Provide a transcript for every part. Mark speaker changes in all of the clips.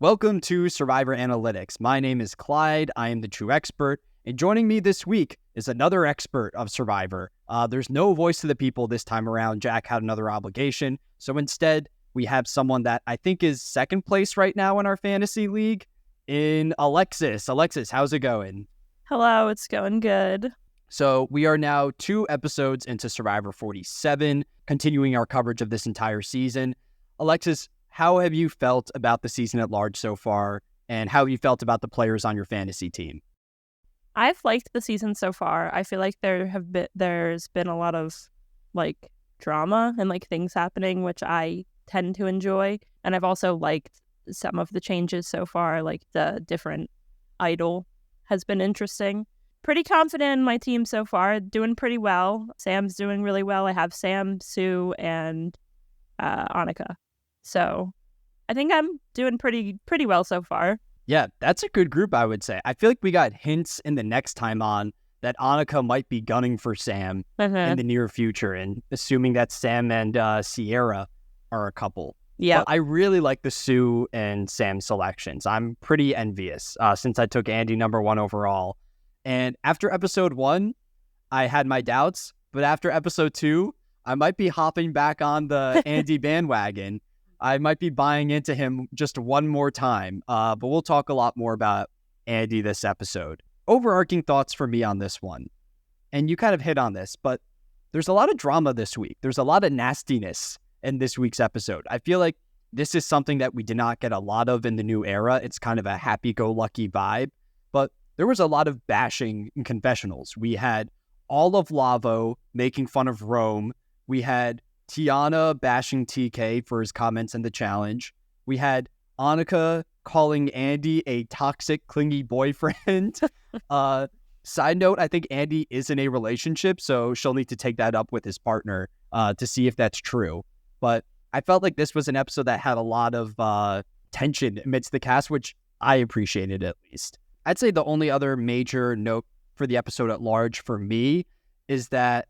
Speaker 1: Welcome to Survivor Analytics. My name is Clyde. I am the true expert. And joining me this week is another expert of Survivor. There's no voice to the people this time around. Jack had another obligation. So instead, we have someone that I think is second place right now in our fantasy league in Alexis. Alexis, how's it going?
Speaker 2: Hello, it's going good.
Speaker 1: So we are now 2 episodes into Survivor 47, continuing our coverage of this entire season. Alexis, how have you felt about the season at large so far, and how have you felt about the players on your fantasy team?
Speaker 2: I've liked the season so far. I feel like there's been a lot of drama and things happening, which I tend to enjoy. And I've also liked some of the changes so far, like the different idol has been interesting. Pretty confident in my team so far, doing pretty well. Sam's doing really well. I have Sam, Sue, and Annika. So I think I'm doing pretty well so far.
Speaker 1: Yeah, that's a good group, I would say. I feel like we got hints in the next time on that Annika might be gunning for Sam in the near future, and assuming that Sam and Sierra are a couple.
Speaker 2: Yeah,
Speaker 1: I really like the Sue and Sam selections. I'm pretty envious since I took Andy number 1 overall. And after episode 1, I had my doubts, but after episode 2, I might be hopping back on the Andy bandwagon. I might be buying into him just one more time, but we'll talk a lot more about Andy this episode. Overarching thoughts for me on this one, and you kind of hit on this, but there's a lot of drama this week. There's a lot of nastiness in this week's episode. I feel like this is something that we did not get a lot of in the new era. It's kind of a happy-go-lucky vibe, but there was a lot of bashing in confessionals. We had all of Lavo making fun of Rome. We had Tiana bashing TK for his comments in the challenge. We had Annika calling Andy a toxic, clingy boyfriend. Side note, I think Andy is in a relationship, so she'll need to take that up with his partner to see if that's true. But I felt like this was an episode that had a lot of tension amidst the cast, which I appreciated at least. I'd say the only other major note for the episode at large for me is that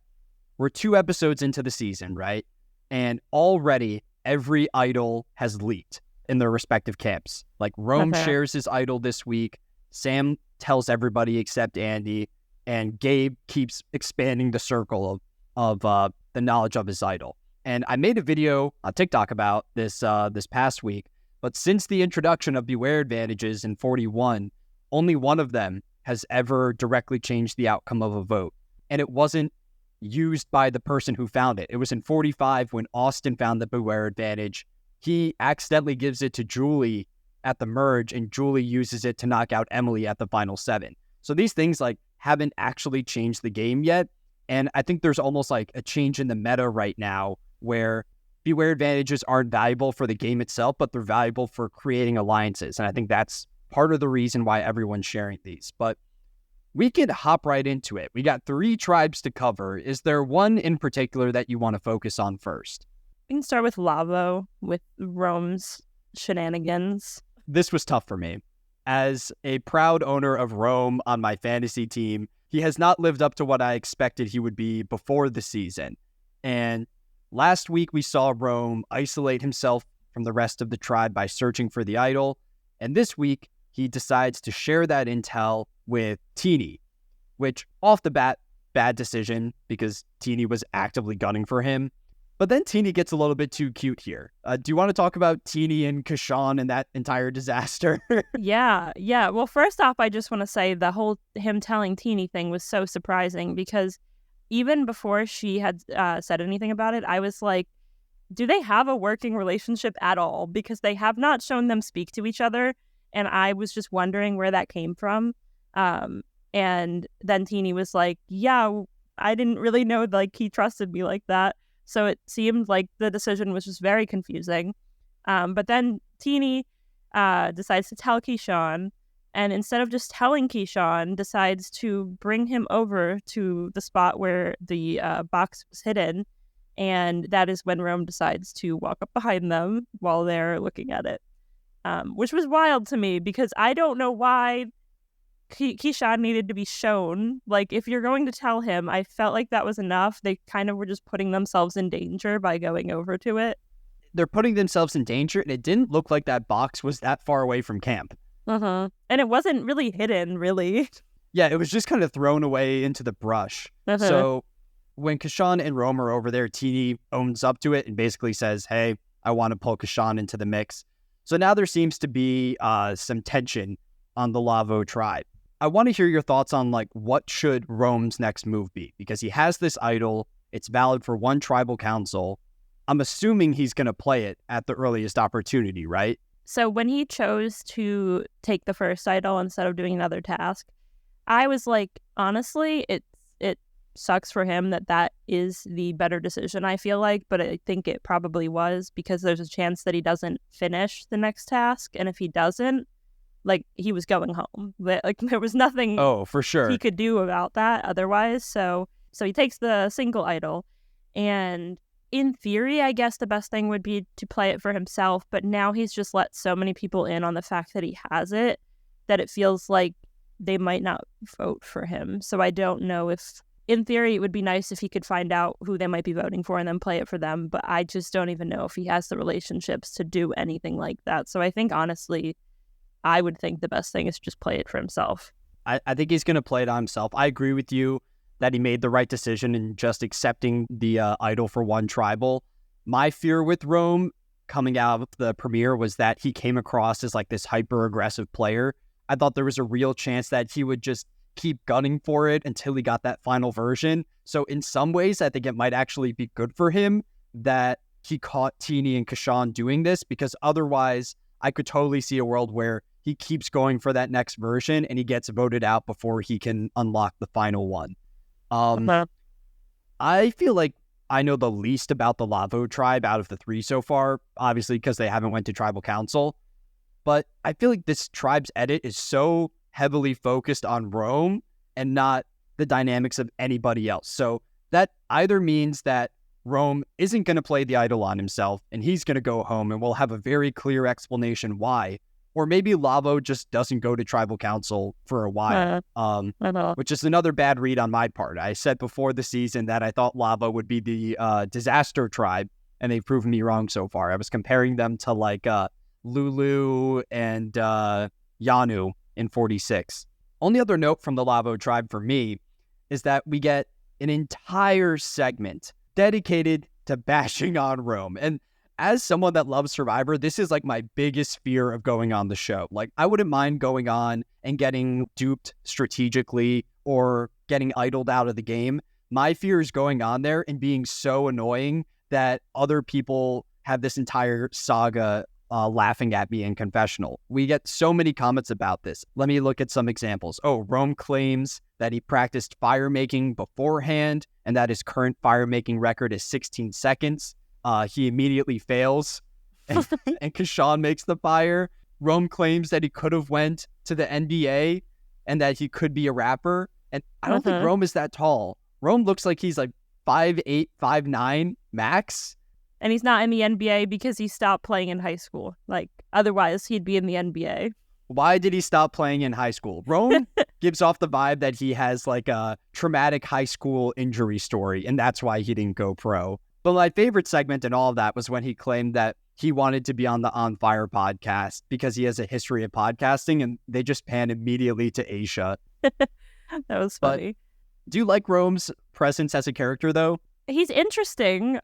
Speaker 1: we're 2 episodes into the season, right? And already every idol has leaked in their respective camps. Like Rome shares his idol this week. Sam tells everybody except Andy. And Gabe keeps expanding the circle of the knowledge of his idol. And I made a video on TikTok about this this past week. But since the introduction of Beware Advantages in 41, only one of them has ever directly changed the outcome of a vote. And it wasn't used by the person who found it. It was in 45 when Austin found the Beware Advantage. He accidentally gives it to Julie at the merge, and Julie uses it to knock out Emily at the final 7. So these things haven't actually changed the game yet. And I think there's almost a change in the meta right now where Beware Advantages aren't valuable for the game itself, but they're valuable for creating alliances. And I think that's part of the reason why everyone's sharing these. But we could hop right into it. We got 3 tribes to cover. Is there one in particular that you want to focus on first?
Speaker 2: We can start with Lavo, with Rome's shenanigans.
Speaker 1: This was tough for me. As a proud owner of Rome on my fantasy team, he has not lived up to what I expected he would be before the season. And last week we saw Rome isolate himself from the rest of the tribe by searching for the idol. And this week, he decides to share that intel with Teeny, which off the bat, bad decision because Teeny was actively gunning for him. But then Teeny gets a little bit too cute here. Do you want to talk about Teeny and Kashawn and that entire disaster?
Speaker 2: Yeah. Well, first off, I just want to say the whole him telling Teeny thing was so surprising because even before she had said anything about it, I was like, do they have a working relationship at all? Because they have not shown them speak to each other. And I was just wondering where that came from. And then Teeny was like, yeah, I didn't really know he trusted me like that. So it seemed like the decision was just very confusing. But then Teeny decides to tell Keyshawn. And instead of just telling Keyshawn, decides to bring him over to the spot where the box was hidden. And that is when Rome decides to walk up behind them while they're looking at it, which was wild to me because I don't know why Keyshawn needed to be shown. If you're going to tell him, I felt like that was enough. They kind of were just putting themselves in danger by going over to it.
Speaker 1: they're putting themselves in danger, and it didn't look like that box was that far away from camp.
Speaker 2: And it wasn't really hidden, really.
Speaker 1: Yeah, it was just kind of thrown away into the brush. So when Kashan and Rome are over there, Teeny owns up to it and basically says, hey, I want to pull Kashan into the mix. So now there seems to be some tension on the Lavo tribe. I want to hear your thoughts on like what should Rome's next move be, because he has this idol. It's valid for one tribal council. I'm assuming he's going to play it at the earliest opportunity, right?
Speaker 2: So when he chose to take the first idol instead of doing another task, I was like, honestly, it sucks for him that is the better decision, I feel like, but I think it probably was, because there's a chance that he doesn't finish the next task, and if he doesn't, like, he was going home. Like, there was nothing
Speaker 1: for sure
Speaker 2: he could do about that otherwise. So he takes the single idol, and in theory, I guess the best thing would be to play it for himself, but now he's just let so many people in on the fact that he has it that it feels like they might not vote for him. So I don't know if, in theory, it would be nice if he could find out who they might be voting for and then play it for them, but I just don't even know if he has the relationships to do anything like that. So I think, honestly, I would think the best thing is just play it for himself.
Speaker 1: I think he's going to play it on himself. I agree with you that he made the right decision in just accepting the idol for one tribal. My fear with Rome coming out of the premiere was that he came across as like this hyper-aggressive player. I thought there was a real chance that he would just keep gunning for it until he got that final version. So in some ways, I think it might actually be good for him that he caught Teeny and Kashan doing this, because otherwise I could totally see a world where he keeps going for that next version and he gets voted out before he can unlock the final one. I feel like I know the least about the Lavo tribe out of the three so far, obviously because they haven't went to tribal council. But I feel like this tribe's edit is so heavily focused on Rome and not the dynamics of anybody else. So that either means that Rome isn't going to play the idol on himself and he's going to go home and we'll have a very clear explanation why. Or maybe Lavo just doesn't go to tribal council for a while, which is another bad read on my part. I said before the season that I thought Lavo would be the disaster tribe, and they've proven me wrong so far. I was comparing them to like Lulu and Yanu in 46. Only other note from the Lavo tribe for me is that we get an entire segment dedicated to bashing on Rome. And as someone that loves Survivor, this is like my biggest fear of going on the show. Like, I wouldn't mind going on and getting duped strategically or getting idled out of the game. My fear is going on there and being so annoying that other people have this entire saga laughing at me in confessional. We get so many comments about this. Let me look at some examples. Rome claims that he practiced fire making beforehand and that his current fire making record is 16 seconds. He immediately fails and Kashan makes the fire. Rome claims that he could have went to the NBA and that he could be a rapper. And I don't think Rome is that tall. Rome looks like he's like 5'8", 5'9", max.
Speaker 2: And he's not in the NBA because he stopped playing in high school. Like, otherwise he'd be in the NBA.
Speaker 1: Why did he stop playing in high school? Rome gives off the vibe that he has like a traumatic high school injury story, and that's why he didn't go pro. But my favorite segment in all of that was when he claimed that he wanted to be on the On Fire podcast because he has a history of podcasting, and they just pan immediately to Aisha.
Speaker 2: That was funny.
Speaker 1: But do you like Rome's presence as a character, though?
Speaker 2: He's interesting,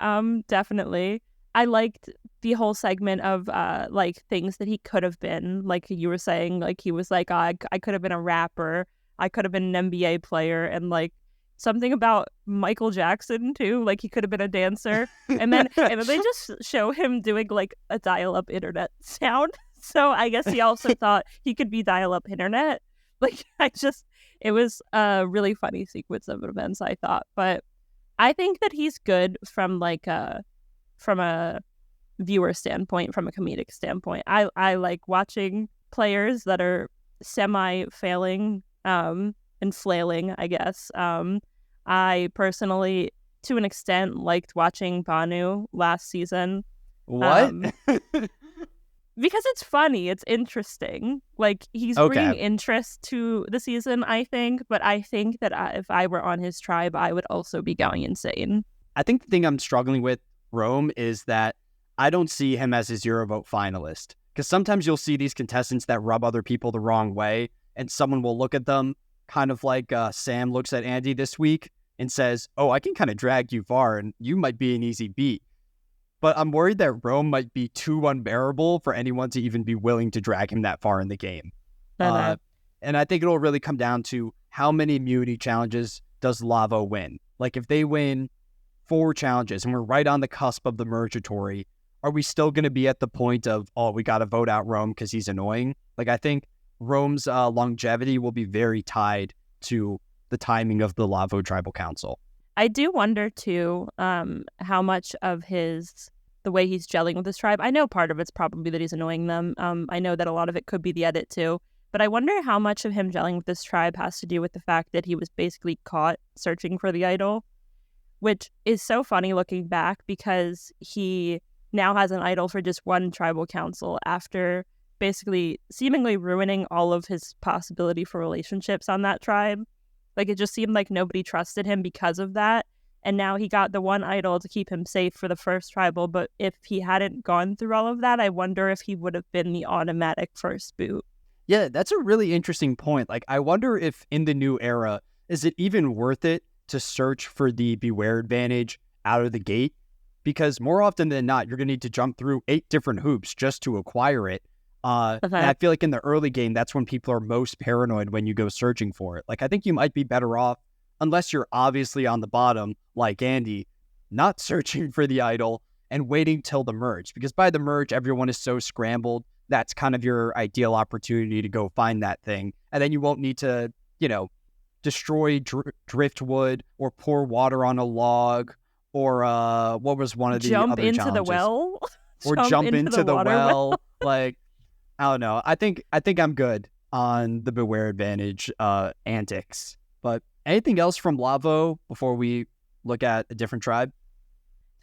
Speaker 2: definitely. I liked the whole segment of like things that he could have been. Like you were saying, like he was like, I could have been a rapper. I could have been an NBA player, and like something about Michael Jackson too. Like he could have been a dancer, and then they just show him doing like a dial-up internet sound. So I guess he also thought he could be dial-up internet. Like it was a really funny sequence of events, I thought. But I think that he's good from a viewer standpoint, from a comedic standpoint. I like watching players that are semi-failing and flailing, I guess. I personally, to an extent, liked watching Banu last season.
Speaker 1: What?
Speaker 2: Because it's funny, it's interesting. Like, he's bringing interest to the season, I think. But I think that if I were on his tribe, I would also be going insane.
Speaker 1: I think the thing I'm struggling with Rome is that I don't see him as a 0-vote finalist. Because sometimes you'll see these contestants that rub other people the wrong way, and someone will look at them kind of like Sam looks at Andy this week and says, oh, I can kind of drag you far, and you might be an easy beat. But I'm worried that Rome might be too unbearable for anyone to even be willing to drag him that far in the game. And I think it'll really come down to how many immunity challenges does Lavo win. Like, if they win 4 challenges and we're right on the cusp of the Mergatory, are we still going to be at the point of, oh, we got to vote out Rome because he's annoying? Like, I think Rome's longevity will be very tied to the timing of the Lavo Tribal Council.
Speaker 2: I do wonder, too, how much of the way he's gelling with his tribe. I know part of it's probably that he's annoying them. I know that a lot of it could be the edit, too. But I wonder how much of him gelling with this tribe has to do with the fact that he was basically caught searching for the idol, which is so funny looking back because he now has an idol for just one tribal council after basically seemingly ruining all of his possibility for relationships on that tribe. Like, it just seemed like nobody trusted him because of that. And now he got the one idol to keep him safe for the first tribal. But if he hadn't gone through all of that, I wonder if he would have been the automatic first boot.
Speaker 1: Yeah, that's a really interesting point. Like, I wonder if in the new era, is it even worth it to search for the Beware advantage out of the gate? Because more often than not, you're going to need to jump through 8 different hoops just to acquire it. And I feel like in the early game, that's when people are most paranoid when you go searching for it. Like, I think you might be better off, unless you're obviously on the bottom, like Andy, not searching for the idol and waiting till the merge. Because by the merge, everyone is so scrambled. That's kind of your ideal opportunity to go find that thing. And then you won't need to, destroy driftwood or pour water on a log or what was one of the other challenges?
Speaker 2: Jump into the well?
Speaker 1: Or jump into the well. Like, I don't know. I think I'm good on the Beware advantage antics. But anything else from Lavo before we look at a different tribe?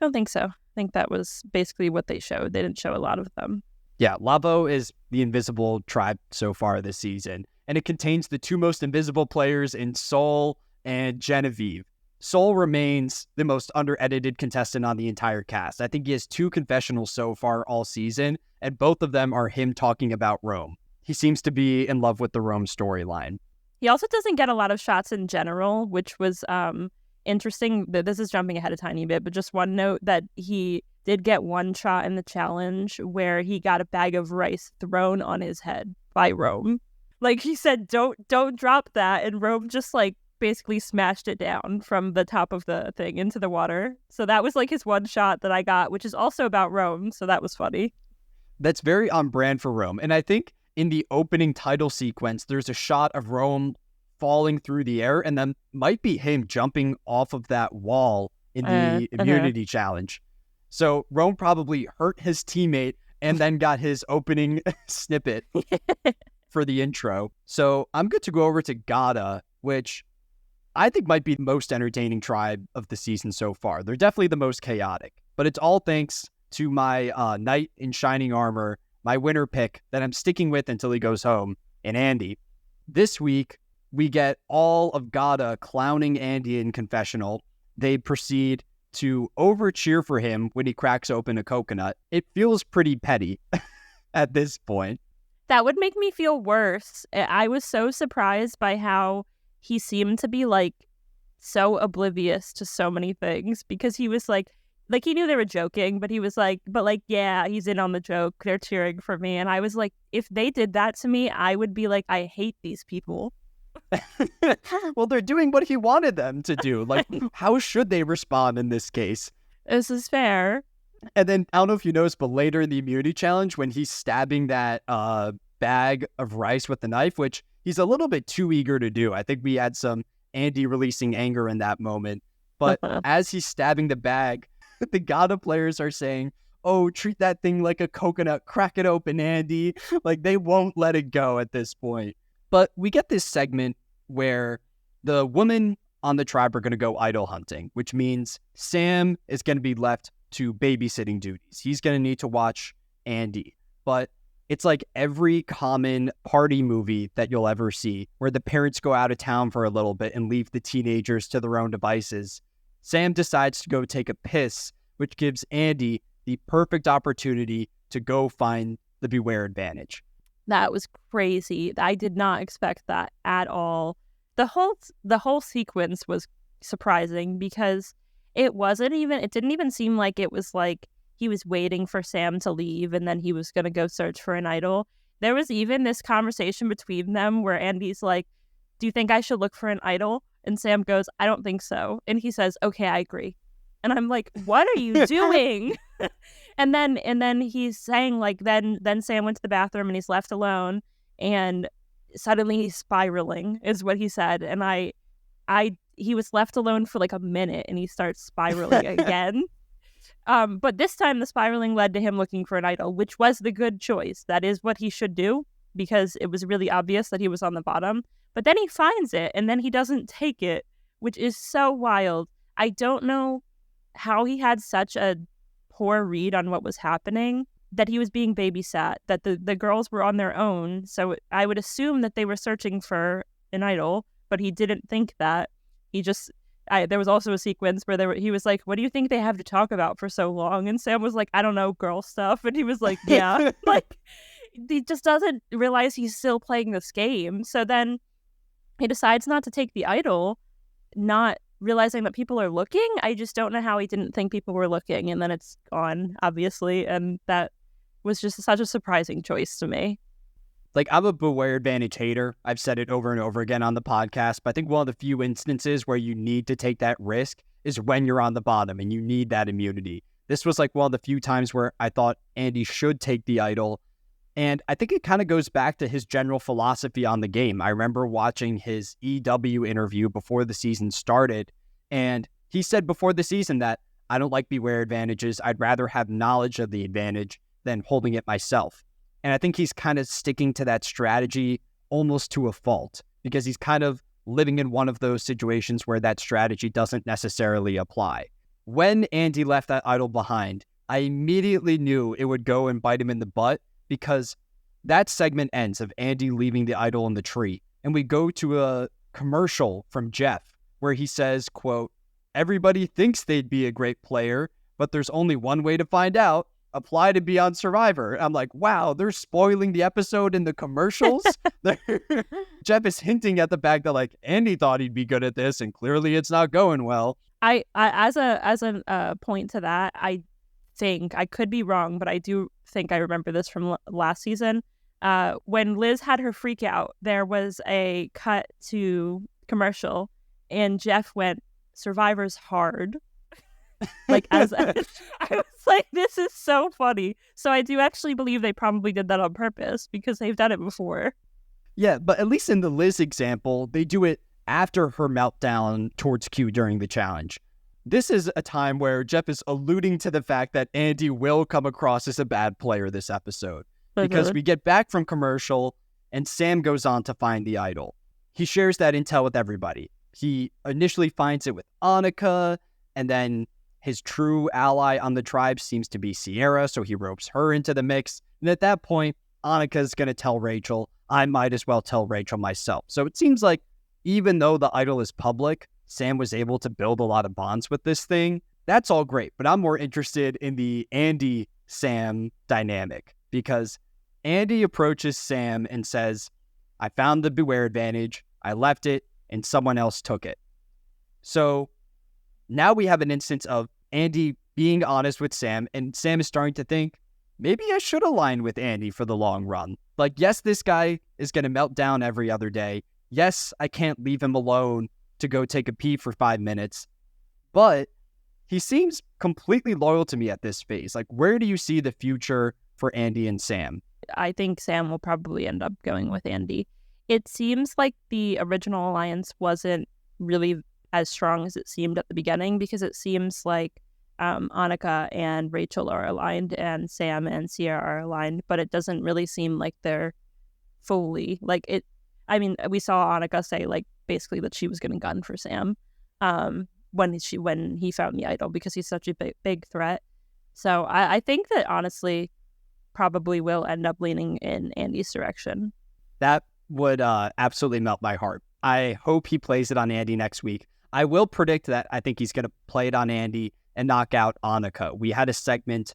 Speaker 2: I don't think so. I think that was basically what they showed. They didn't show a lot of them.
Speaker 1: Yeah, Lavo is the invisible tribe so far this season, and it contains the 2 most invisible players in Sol and Genevieve. Sol remains the most under-edited contestant on the entire cast. I think he has 2 confessionals so far all season, and both of them are him talking about Rome. He seems to be in love with the Rome storyline.
Speaker 2: He also doesn't get a lot of shots in general, which was interesting. This is jumping ahead a tiny bit, but just one note that he did get one shot in the challenge where he got a bag of rice thrown on his head by Rome. Like, he said, don't drop that, and Rome just basically smashed it down from the top of the thing into the water. So that was his one shot that I got, which is also about Rome, so that was funny.
Speaker 1: That's very on brand for Rome. And I think in the opening title sequence, there's a shot of Rome falling through the air, and then might be him jumping off of that wall in the immunity challenge. So Rome probably hurt his teammate and then got his opening snippet for the intro. So I'm good to go over to Gada, which I think might be the most entertaining tribe of the season so far. They're definitely the most chaotic, but it's all thanks to my knight in shining armor, my winner pick that I'm sticking with until he goes home, and Andy. This week, we get all of Gada clowning Andy in confessional. They proceed to over-cheer for him when he cracks open a coconut. It feels pretty petty at this point.
Speaker 2: That would make me feel worse. I was so surprised by how he seemed to be so oblivious to so many things, because he was like he knew they were joking, but he was yeah, he's in on the joke. They're cheering for me. And I was like, if they did that to me, I would be like, I hate these people.
Speaker 1: Well, they're doing what he wanted them to do. How should they respond in this case?
Speaker 2: This is fair.
Speaker 1: And then, I don't know if you noticed, but later in the immunity challenge, when he's stabbing that bag of rice with the knife, which he's a little bit too eager to do. I think we had some Andy releasing anger in that moment. But as he's stabbing the bag, the Gada players are saying, oh, treat that thing like a coconut, crack it open, Andy. They won't let it go at this point. But we get this segment where the women on the tribe are going to go idol hunting, which means Sam is going to be left to babysitting duties. He's going to need to watch Andy. But it's like every common party movie that you'll ever see, where the parents go out of town for a little bit and leave the teenagers to their own devices. Sam decides to go take a piss, which gives Andy the perfect opportunity to go find the Beware advantage.
Speaker 2: That was crazy. I did not expect that at all. The whole sequence was surprising because it didn't even seem like it was like he was waiting for Sam to leave and then he was going to go search for an idol. There was even this conversation between them where Andy's like, "Do you think I should look for an idol?" And Sam goes, "I don't think so." And he says, "Okay, I agree." And I'm like, "What are you doing?" And then he's saying like then Sam went to the bathroom and he's left alone and suddenly he's spiraling is what he said. And he was left alone for like a minute and he starts spiraling again. But this time the spiraling led to him looking for an idol, which was the good choice. That is what he should do because it was really obvious that he was on the bottom. But then he finds it and then he doesn't take it, which is so wild. I don't know how he had such a poor read on what was happening, that he was being babysat, that the girls were on their own. So I would assume that they were searching for an idol, but he didn't think that. There was also a sequence where he was like, "What do you think they have to talk about for so long?" And Sam was like, "I don't know, girl stuff." And he was like, "Yeah." Like, he just doesn't realize he's still playing this game. So then he decides not to take the idol, not realizing that people are looking. I just don't know how he didn't think people were looking. And then it's gone, obviously. And that was just such a surprising choice to me.
Speaker 1: Like, I'm a Beware advantage hater. I've said it over and over again on the podcast, but I think one of the few instances where you need to take that risk is when you're on the bottom and you need that immunity. This was like one of the few times where I thought Andy should take the idol. And I think it kind of goes back to his general philosophy on the game. I remember watching his EW interview before the season started, and he said before the season that I don't like Beware advantages. I'd rather have knowledge of the advantage than holding it myself. And I think he's kind of sticking to that strategy almost to a fault because he's kind of living in one of those situations where that strategy doesn't necessarily apply. When Andy left that idol behind, I immediately knew it would go and bite him in the butt because that segment ends of Andy leaving the idol in the tree. And we go to a commercial from Jeff where he says, quote, "Everybody thinks they'd be a great player, but there's only one way to find out. Apply to be on Survivor." I'm like, wow, they're spoiling the episode in the commercials. Jeff is hinting at the fact that like Andy thought he'd be good at this, and clearly it's not going well.
Speaker 2: I as a point to that, I think I could be wrong, but I do think I remember this from last season. When Liz had her freak out, there was a cut to commercial, and Jeff went, "Survivor's hard." Like, I was like, this is so funny. So I do actually believe they probably did that on purpose because they've done it before.
Speaker 1: Yeah, but at least in the Liz example, they do it after her meltdown towards Q during the challenge. This is a time where Jeff is alluding to the fact that Andy will come across as a bad player this episode. Because we get back from commercial and Sam goes on to find the idol. He shares that intel with everybody. He initially finds it with Annika, and then his true ally on the tribe seems to be Sierra, so he ropes her into the mix. And at that point, Annika's going to tell Rachel. I might as well tell Rachel myself. So it seems like even though the idol is public, Sam was able to build a lot of bonds with this thing. That's all great, but I'm more interested in the Andy-Sam dynamic because Andy approaches Sam and says, "I found the Beware advantage, I left it, and someone else took it." So now we have an instance of Andy being honest with Sam, and Sam is starting to think, maybe I should align with Andy for the long run. Like, yes, this guy is going to melt down every other day. Yes, I can't leave him alone to go take a pee for 5 minutes, but he seems completely loyal to me at this phase. Like, where do you see the future for Andy and Sam?
Speaker 2: I think Sam will probably end up going with Andy. It seems like the original alliance wasn't really as strong as it seemed at the beginning because it seems like Annika and Rachel are aligned and Sam and Sierra are aligned, but it doesn't really seem like they're fully like it. I mean, we saw Annika say like basically that she was going to gun for Sam when he found the idol because he's such a big threat. So I think that honestly probably will end up leaning in Andy's direction.
Speaker 1: That would absolutely melt my heart. I hope he plays it on Andy next week. I will predict that I think he's going to play it on Andy and knock out Annika. We had a segment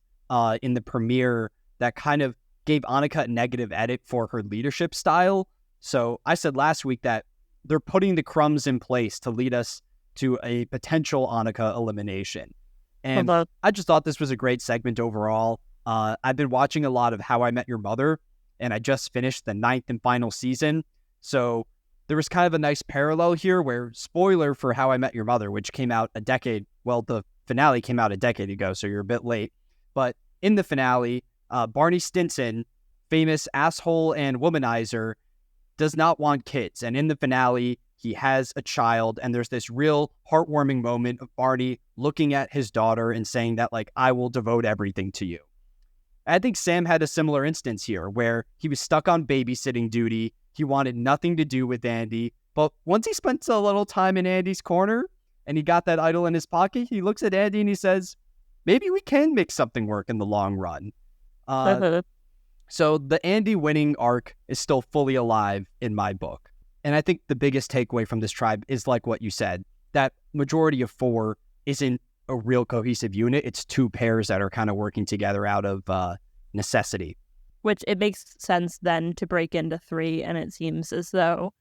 Speaker 1: in the premiere that kind of gave Annika a negative edit for her leadership style. So I said last week that they're putting the crumbs in place to lead us to a potential Annika elimination. And I just thought this was a great segment overall. I've been watching a lot of How I Met Your Mother, and I just finished the 9th and final season. So there was kind of a nice parallel here where, spoiler for How I Met Your Mother, which came out the finale came out a decade ago, so you're a bit late. But in the finale, Barney Stinson, famous asshole and womanizer, does not want kids. And in the finale, he has a child, and there's this real heartwarming moment of Barney looking at his daughter and saying that, like, I will devote everything to you. I think Sam had a similar instance here where he was stuck on babysitting duty. He wanted nothing to do with Andy. But once he spent a little time in Andy's corner and he got that idol in his pocket, he looks at Andy and he says, maybe we can make something work in the long run. So the Andy winning arc is still fully alive in my book. And I think the biggest takeaway from this tribe is like what you said, that majority of 4 isn't a real cohesive unit. It's 2 pairs that are kind of working together out of necessity.
Speaker 2: Which it makes sense then to break into 3, and it seems as though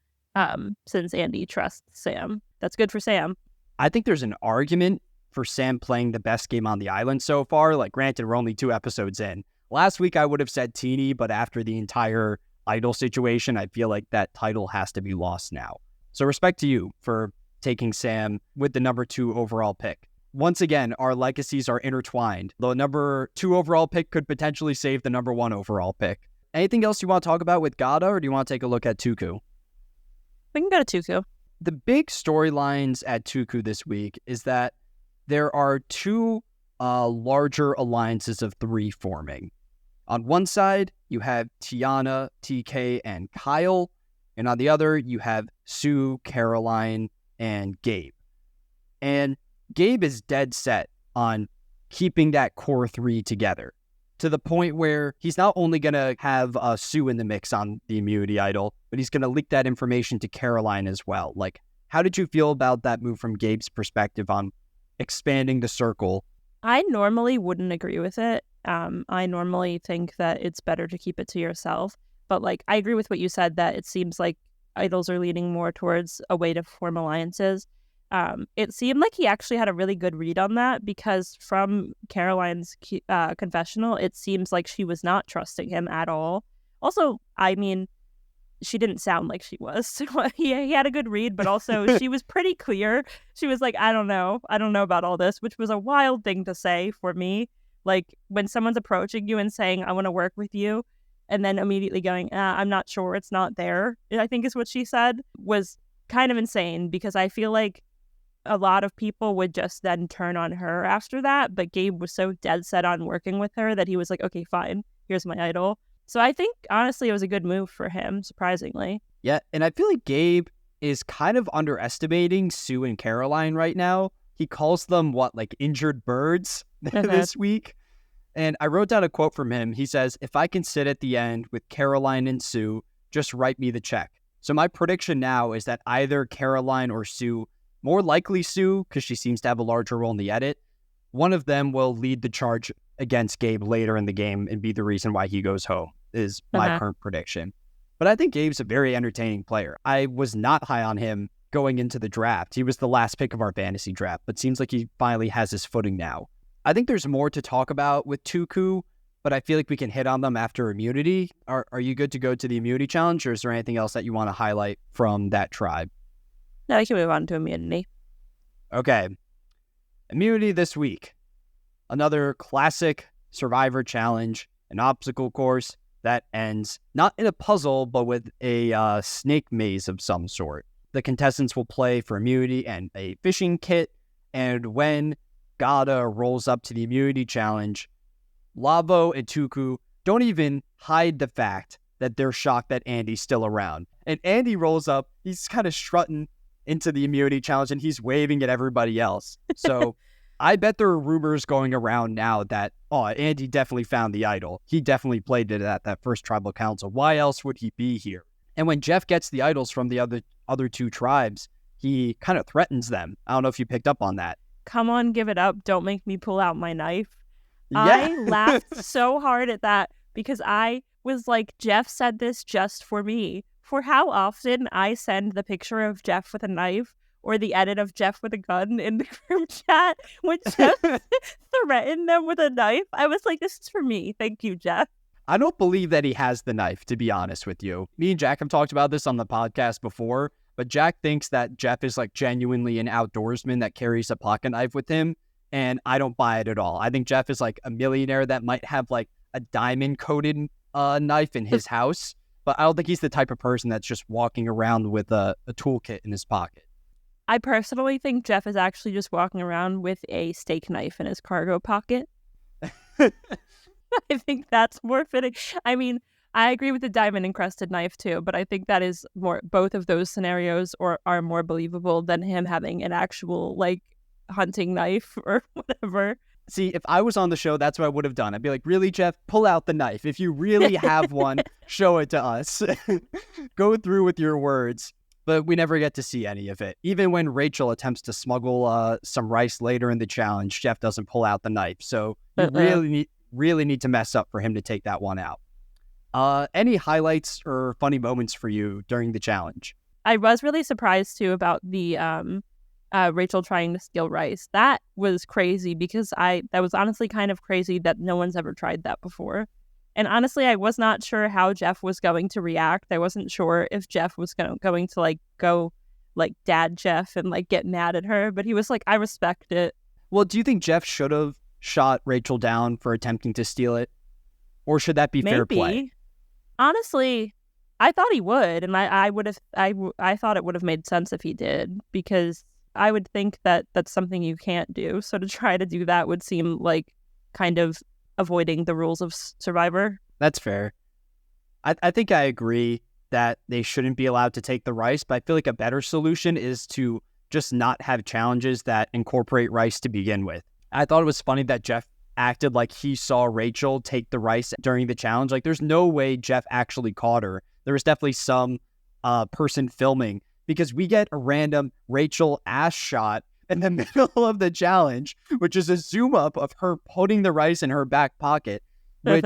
Speaker 2: since Andy trusts Sam, that's good for Sam.
Speaker 1: I think there's an argument for Sam playing the best game on the island so far. Like, granted, we're only 2 episodes in. Last week I would have said Teeny, but after the entire idol situation, I feel like that title has to be lost now. So respect to you for taking Sam with the number 2 overall pick. Once again, our legacies are intertwined. The number 2 overall pick could potentially save the number 1 overall pick. Anything else you want to talk about with Gada, or do you want to take a look at Tuku?
Speaker 2: We can go to Tuku.
Speaker 1: The big storylines at Tuku this week is that there are 2 larger alliances of 3 forming. On one side, you have Tiana, TK, and Kyle. And on the other, you have Sue, Caroline, and Gabe. And Gabe is dead set on keeping that core 3 together, to the point where he's not only going to have Sue in the mix on the immunity idol, but he's going to leak that information to Caroline as well. Like, how did you feel about that move from Gabe's perspective on expanding the circle?
Speaker 2: I normally wouldn't agree with it. I normally think that it's better to keep it to yourself. But like, I agree with what you said, that it seems like idols are leaning more towards a way to form alliances. It seemed like he actually had a really good read on that, because from Caroline's confessional, it seems like she was not trusting him at all. Also, I mean, she didn't sound like she was. So he had a good read, but also she was pretty clear. She was like, I don't know about all this, which was a wild thing to say for me. Like, when someone's approaching you and saying, I want to work with you, and then immediately going, I'm not sure, it's not there, I think is what she said, was kind of insane, because I feel like a lot of people would just then turn on her after that. But Gabe was so dead set on working with her that he was like, okay, fine, here's my idol. So I think, honestly, it was a good move for him, surprisingly.
Speaker 1: Yeah, and I feel like Gabe is kind of underestimating Sue and Caroline right now. He calls them, injured birds this week. And I wrote down a quote from him. He says, if I can sit at the end with Caroline and Sue, just write me the check. So my prediction now is that either Caroline or Sue, more likely Sue, because she seems to have a larger role in the edit, one of them will lead the charge against Gabe later in the game and be the reason why he goes home, is my current prediction. But I think Gabe's a very entertaining player. I was not high on him going into the draft. He was the last pick of our fantasy draft, but seems like he finally has his footing now. I think there's more to talk about with Tuku, but I feel like we can hit on them after immunity. Are you good to go to the immunity challenge, or is there anything else that you want to highlight from that tribe?
Speaker 2: No, we can move on to immunity.
Speaker 1: Okay. Immunity this week. Another classic Survivor challenge, an obstacle course that ends not in a puzzle, but with a snake maze of some sort. The contestants will play for immunity and a fishing kit, and when Gada rolls up to the immunity challenge, Lavo and Tuku don't even hide the fact that they're shocked that Andy's still around. And Andy rolls up, he's kind of strutting into the immunity challenge, and he's waving at everybody else. So I bet there are rumors going around now that, Andy definitely found the idol. He definitely played it at that first tribal council. Why else would he be here? And when Jeff gets the idols from the other 2 tribes, he kind of threatens them. I don't know if you picked up on that.
Speaker 2: Come on, give it up. Don't make me pull out my knife. I
Speaker 1: Yeah.
Speaker 2: laughed so hard at that because I was like, Jeff said this just for me. For how often I send the picture of Jeff with a knife or the edit of Jeff with a gun in the group chat when Jeff threatened them with a knife. I was like, this is for me. Thank you, Jeff.
Speaker 1: I don't believe that he has the knife, to be honest with you. Me and Jack have talked about this on the podcast before, but Jack thinks that Jeff is like genuinely an outdoorsman that carries a pocket knife with him, and I don't buy it at all. I think Jeff is like a millionaire that might have like a diamond-coated knife in his house, but I don't think he's the type of person that's just walking around with a toolkit in his pocket.
Speaker 2: I personally think Jeff is actually just walking around with a steak knife in his cargo pocket. I think that's more fitting. I mean, I agree with the diamond encrusted knife too, but I think that is more, both of those scenarios are more believable than him having an actual like hunting knife or whatever.
Speaker 1: See, if I was on the show, that's what I would have done. I'd be like, really, Jeff, pull out the knife. If you really have one, show it to us. Go through with your words. But we never get to see any of it. Even when Rachel attempts to smuggle some rice later in the challenge, Jeff doesn't pull out the knife. So you really need to mess up for him to take that one out. Any highlights or funny moments for you during the challenge?
Speaker 2: I was really surprised too about the Rachel trying to steal rice. That was crazy because that was honestly kind of crazy that no one's ever tried that before. And honestly, I was not sure how Jeff was going to react. I wasn't sure if Jeff was going to like go like dad Jeff and like get mad at her. But he was like, I respect it.
Speaker 1: Well, do you think Jeff should have shot Rachel down for attempting to steal it? Or should that be fair play?
Speaker 2: Honestly, I thought he would. And I thought it would have made sense if he did, because I would think that that's something you can't do. So to try to do that would seem like kind of avoiding the rules of Survivor.
Speaker 1: That's fair. I think I agree that they shouldn't be allowed to take the rice, but I feel like a better solution is to just not have challenges that incorporate rice to begin with. I thought it was funny that Jeff acted like he saw Rachel take the rice during the challenge. Like, there's no way Jeff actually caught her. There was definitely some person filming, because we get a random Rachel ass shot in the middle of the challenge, which is a zoom up of her putting the rice in her back pocket, which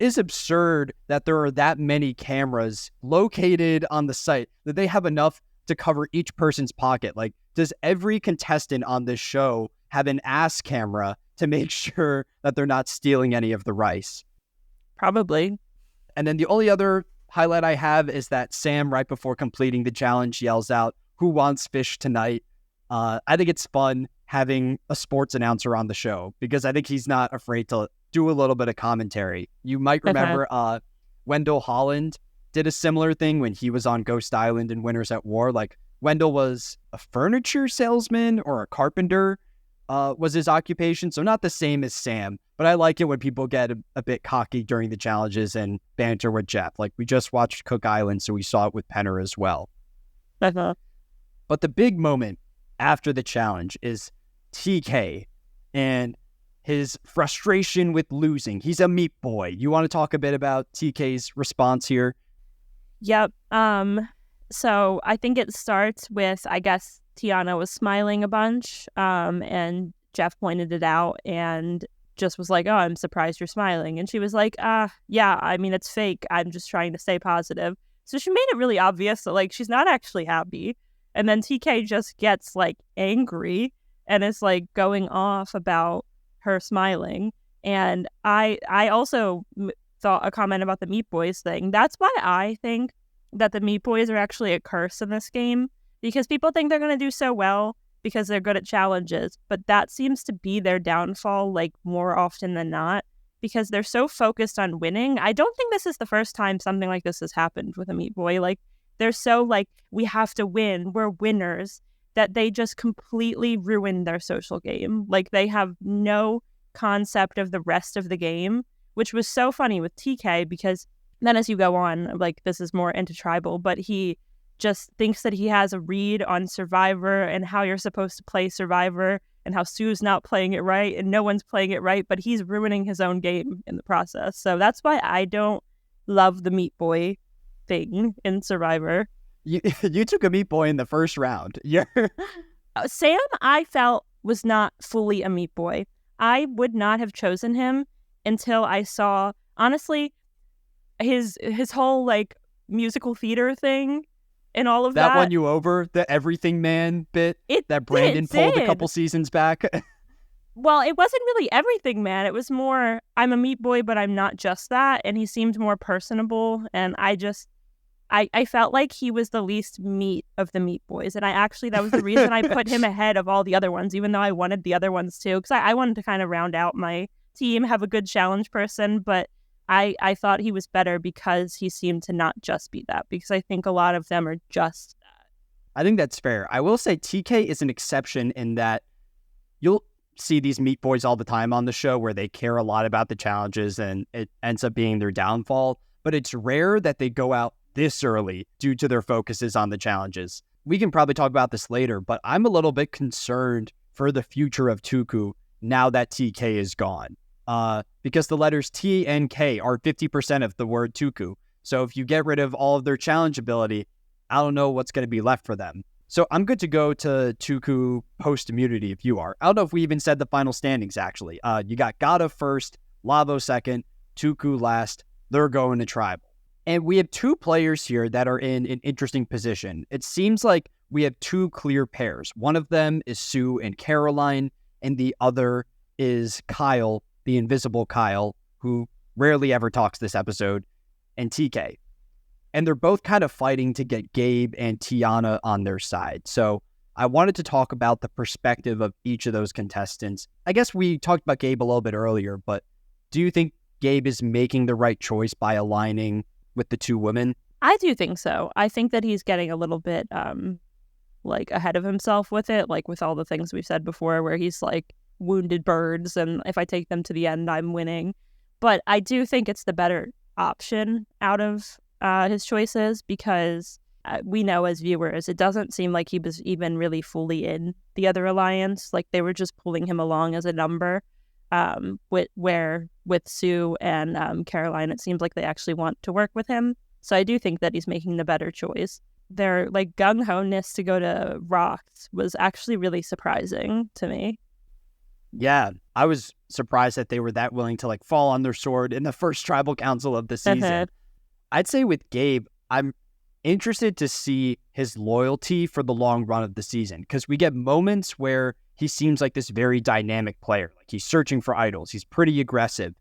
Speaker 1: is absurd that there are that many cameras located on the site, that they have enough to cover each person's pocket. Like, does every contestant on this show have an ass camera to make sure that they're not stealing any of the rice?
Speaker 2: Probably.
Speaker 1: And then the only other highlight I have is that Sam, right before completing the challenge, yells out, "Who wants fish tonight?" I think it's fun having a sports announcer on the show, because I think he's not afraid to do a little bit of commentary. You might remember Wendell Holland did a similar thing when he was on Ghost Island and Winners at War. Like, Wendell was a furniture salesman or a carpenter was his occupation. So not the same as Sam, but I like it when people get a bit cocky during the challenges and banter with Jeff. Like, we just watched Cook Island, so we saw it with Penner as well. But the big moment after the challenge is TK and his frustration with losing. He's a meat boy. You want to talk a bit about TK's response here?
Speaker 2: Yep. So I think it starts with, I guess, Tiana was smiling a bunch, and Jeff pointed it out and just was like, "Oh, I'm surprised you're smiling." And she was like, yeah, I mean, it's fake. I'm just trying to stay positive." So she made it really obvious that like she's not actually happy. And then TK just gets like angry and is like going off about her smiling. And I also thought a comment about the Meat Boys thing. That's why I think that the Meat Boys are actually a curse in this game, because people think they're going to do so well because they're good at challenges. But that seems to be their downfall, like more often than not, because they're so focused on winning. I don't think this is the first time something like this has happened with a Meat Boy. Like, they're so like, we have to win, we're winners, that they just completely ruin their social game. Like, they have no concept of the rest of the game, which was so funny with TK, because then as you go on, like, this is more intertribal, but he just thinks that he has a read on Survivor and how you're supposed to play Survivor, and how Sue's not playing it right and no one's playing it right, but he's ruining his own game in the process. So that's why I don't love the Meat Boy thing in Survivor.
Speaker 1: You took a Meat Boy in the first round.
Speaker 2: Sam, I felt, was not fully a Meat Boy. I would not have chosen him until I saw, honestly, his whole like musical theater thing and all of
Speaker 1: That
Speaker 2: that.
Speaker 1: won you over, the Everything Man bit that Brandon
Speaker 2: It
Speaker 1: pulled a
Speaker 2: did.
Speaker 1: couple seasons back.
Speaker 2: Well, it wasn't really everything, man. It was more, I'm a meat boy, but I'm not just that. And he seemed more personable. And I felt like he was the least meat of the meat boys. And that was the reason I put him ahead of all the other ones, even though I wanted the other ones too. Because I wanted to kind of round out my team, have a good challenge person. But I thought he was better because he seemed to not just be that. Because I think a lot of them are just that.
Speaker 1: I think that's fair. I will say TK is an exception in that you'll see these meat boys all the time on the show where they care a lot about the challenges and it ends up being their downfall. But it's rare that they go out this early due to their focuses on the challenges. We can probably talk about this later, but I'm a little bit concerned for the future of Tuku now that TK is gone. Because the letters T and K are 50% of the word Tuku. So if you get rid of all of their challenge ability, I don't know what's going to be left for them. So I'm good to go to Tuku post-immunity if you are. I don't know if we even said the final standings, actually. You got Gata first, Lavo second, Tuku last. They're going to tribal. And we have two players here that are in an interesting position. It seems like we have two clear pairs. One of them is Sue and Caroline, and the other is Kyle, the invisible Kyle, who rarely ever talks this episode, and TK. And they're both kind of fighting to get Gabe and Tiana on their side. So I wanted to talk about the perspective of each of those contestants. I guess we talked about Gabe a little bit earlier, but do you think Gabe is making the right choice by aligning with the two women?
Speaker 2: I do think so. I think that he's getting a little bit like ahead of himself with it, like with all the things we've said before, where he's like wounded birds and if I take them to the end, I'm winning. But I do think it's the better option out of his choices because we know as viewers, it doesn't seem like he was even really fully in the other alliance. Like they were just pulling him along as a number. With Sue and Caroline, it seems like they actually want to work with him. So I do think that he's making the better choice. Their like gung-ho-ness to go to Rocks was actually really surprising to me.
Speaker 1: Yeah, I was surprised that they were that willing to like fall on their sword in the first tribal council of the season. I'd say with Gabe, I'm interested to see his loyalty for the long run of the season because we get moments where he seems like this very dynamic player. Like he's searching for idols. He's pretty aggressive.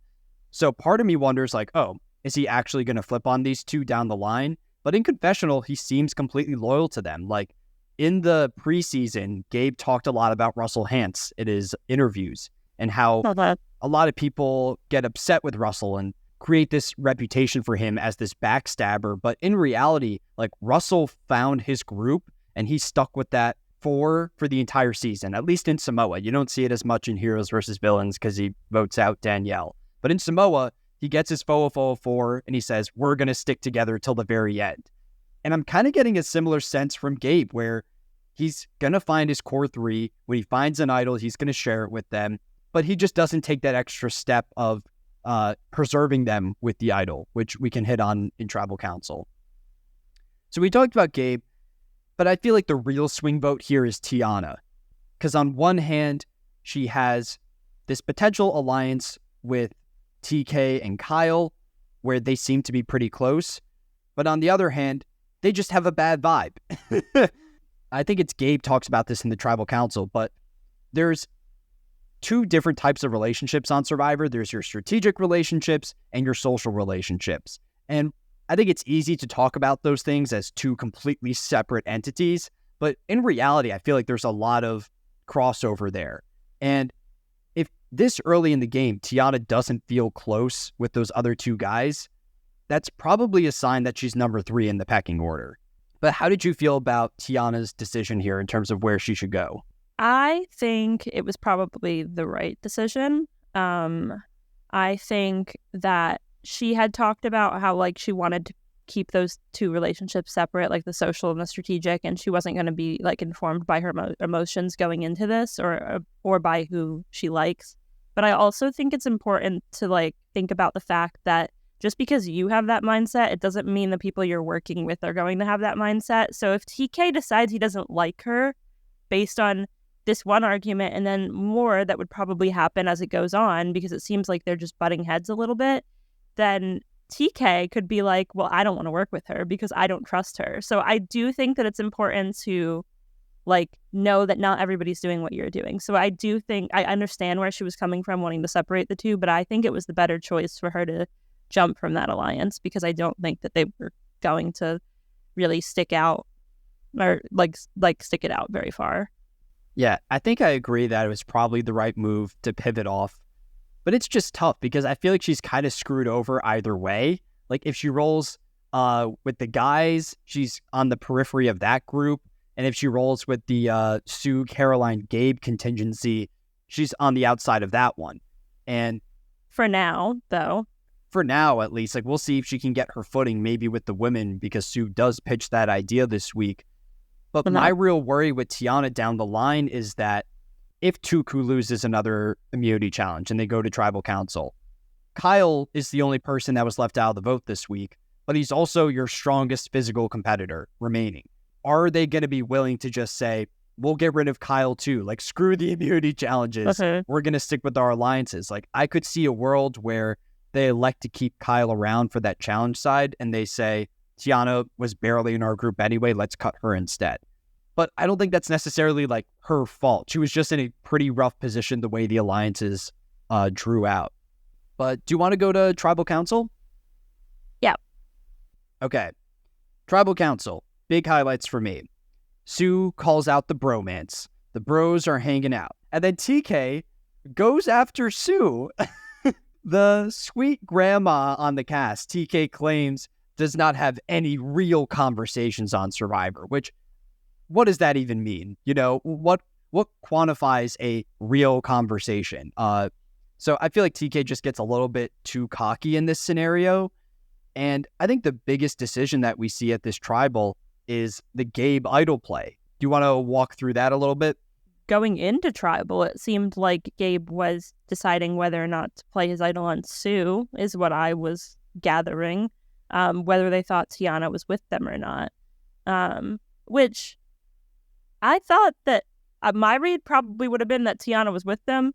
Speaker 1: So part of me wonders like, oh, is he actually going to flip on these two down the line? But in confessional, he seems completely loyal to them. Like in the preseason, Gabe talked a lot about Russell Hantz in his interviews and how a lot of people get upset with Russell and create this reputation for him as this backstabber. But in reality, like Russell found his group and he stuck with that for the entire season, at least in Samoa. You don't see it as much in Heroes versus Villains because he votes out Danielle. But in Samoa, he gets his FO 4 and he says, we're going to stick together till the very end. And I'm kind of getting a similar sense from Gabe where he's going to find his core three. When he finds an idol, he's going to share it with them. But he just doesn't take that extra step of preserving them with the idol, which we can hit on in Tribal Council. So we talked about Gabe, but I feel like the real swing vote here is Tiana. Because on one hand, she has this potential alliance with TK and Kyle, where they seem to be pretty close. But on the other hand, they just have a bad vibe. I think it's Gabe talks about this in the Tribal Council, but there's two different types of relationships on Survivor. There's your strategic relationships and your social relationships. And I think it's easy to talk about those things as two completely separate entities, but in reality, I feel like there's a lot of crossover there. And if this early in the game, Tiana doesn't feel close with those other two guys, that's probably a sign that she's number 3 in the pecking order. But how did you feel about Tiana's decision here in terms of where she should go?
Speaker 2: I think it was probably the right decision. I think that she had talked about how like she wanted to keep those two relationships separate, like the social and the strategic, and she wasn't going to be like informed by her emotions going into this or by who she likes. But I also think it's important to like think about the fact that just because you have that mindset, it doesn't mean the people you're working with are going to have that mindset. So if TK decides he doesn't like her based on this one argument and then more that would probably happen as it goes on, because it seems like they're just butting heads a little bit, then TK could be like, well, I don't want to work with her because I don't trust her. So I do think that it's important to like know that not everybody's doing what you're doing. So I do think I understand where she was coming from, wanting to separate the two, but I think it was the better choice for her to jump from that alliance, because I don't think that they were going to really stick out or like stick it out very far.
Speaker 1: Yeah, I think I agree that it was probably the right move to pivot off. But it's just tough because I feel like she's kind of screwed over either way. Like if she rolls with the guys, she's on the periphery of that group. And if she rolls with the Sue, Caroline, Gabe contingency, she's on the outside of that one. And
Speaker 2: for now, though.
Speaker 1: For now, at least, like we'll see if she can get her footing maybe with the women, because Sue does pitch that idea this week. But my real worry with Tiana down the line is that if Tuku loses another immunity challenge and they go to tribal council, Kyle is the only person that was left out of the vote this week, but he's also your strongest physical competitor remaining. Are they going to be willing to just say, we'll get rid of Kyle too? Like, screw the immunity challenges.
Speaker 2: Okay.
Speaker 1: We're going to stick with our alliances. Like, I could see a world where they elect to keep Kyle around for that challenge side and they say, Tiana was barely in our group anyway, let's cut her instead. But I don't think that's necessarily like her fault. She was just in a pretty rough position the way the alliances drew out. But do you want to go to tribal council?
Speaker 2: Yeah.
Speaker 1: Okay. Tribal council. Big highlights for me. Sue calls out the bromance. The bros are hanging out. And then TK goes after Sue. The sweet grandma on the cast, TK claims, does not have any real conversations on Survivor, which, what does that even mean? You know, what quantifies a real conversation? So I feel like TK just gets a little bit too cocky in this scenario. And I think the biggest decision that we see at this tribal is the Gabe idol play. Do you want to walk through that a little bit?
Speaker 2: Going into tribal, it seemed like Gabe was deciding whether or not to play his idol on Sue, is what I was gathering, whether they thought Tiana was with them or not. Which I thought that my read probably would have been that Tiana was with them.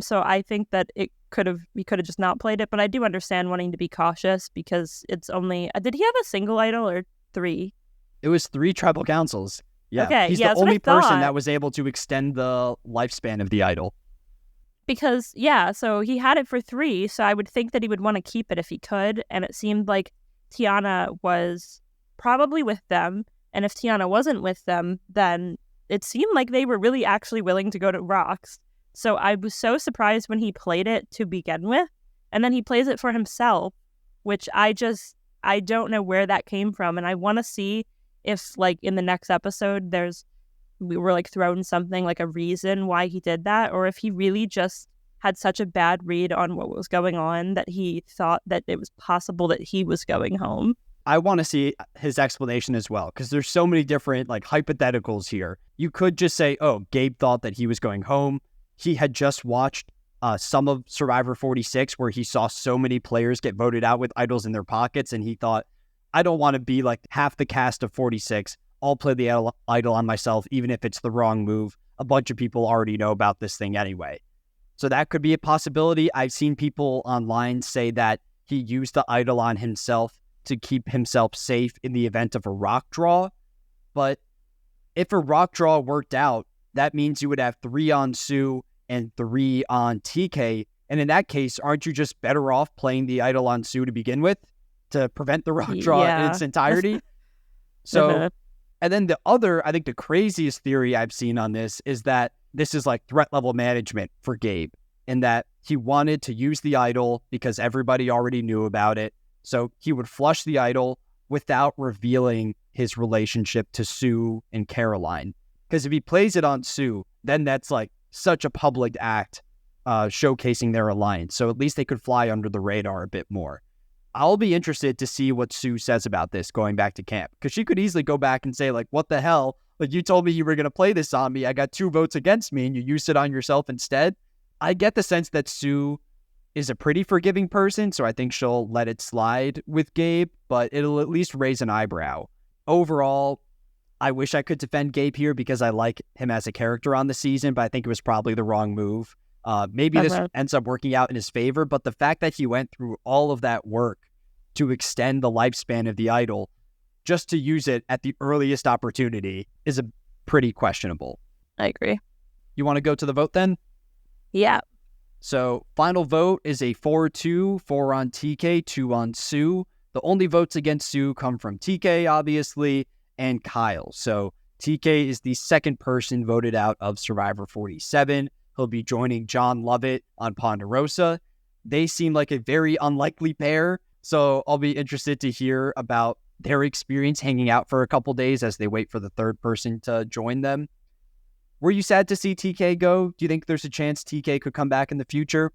Speaker 2: So I think that he could have just not played it, but I do understand wanting to be cautious because it's only, did he have a single idol or 3?
Speaker 1: It was 3 tribal councils. Yeah,
Speaker 2: okay,
Speaker 1: he's the only person that was able to extend the lifespan of the idol.
Speaker 2: Because, yeah, so he had it for 3, so I would think that he would want to keep it if he could, and it seemed like Tiana was probably with them, and if Tiana wasn't with them, then it seemed like they were really actually willing to go to Rocks. So I was so surprised when he played it to begin with, and then he plays it for himself, which I don't know where that came from, and I want to see if, like, in the next episode, we were, like, thrown something, like, a reason why he did that, or if he really just had such a bad read on what was going on that he thought that it was possible that he was going home.
Speaker 1: I want to see his explanation as well, because there's so many different, like, hypotheticals here. You could just say, oh, Gabe thought that he was going home. He had just watched some of Survivor 46, where he saw so many players get voted out with idols in their pockets, and he thought, I don't want to be like half the cast of 46. I'll play the idol on myself, even if it's the wrong move. A bunch of people already know about this thing anyway. So that could be a possibility. I've seen people online say that he used the idol on himself to keep himself safe in the event of a rock draw. But if a rock draw worked out, that means you would have 3 on Sue and 3 on TK. And in that case, aren't you just better off playing the idol on Sue to begin with, to prevent the rock draw in its entirety? So, and then the other, I think the craziest theory I've seen on this is that this is like threat level management for Gabe, in that he wanted to use the idol because everybody already knew about it. So he would flush the idol without revealing his relationship to Sue and Caroline. Because if he plays it on Sue, then that's like such a public act showcasing their alliance. So at least they could fly under the radar a bit more. I'll be interested to see what Sue says about this going back to camp, because she could easily go back and say, like, what the hell? Like, you told me you were going to play this on me. I got 2 votes against me and you used it on yourself instead. I get the sense that Sue is a pretty forgiving person, so I think she'll let it slide with Gabe, but it'll at least raise an eyebrow. Overall, I wish I could defend Gabe here because I like him as a character on the season, but I think it was probably the wrong move. Maybe this ends up working out in his favor, but the fact that he went through all of that work to extend the lifespan of the idol just to use it at the earliest opportunity is a pretty questionable.
Speaker 2: I agree.
Speaker 1: You want to go to the vote then?
Speaker 2: Yeah.
Speaker 1: So final vote is a 4-2, 4 on TK, 2 on Sue. The only votes against Sue come from TK, obviously, and Kyle. So TK is the second person voted out of Survivor 47. He'll be joining John Lovett on Ponderosa. They seem like a very unlikely pair, so I'll be interested to hear about their experience hanging out for a couple days as they wait for the third person to join them. Were you sad to see TK go? Do you think there's a chance TK could come back in the future?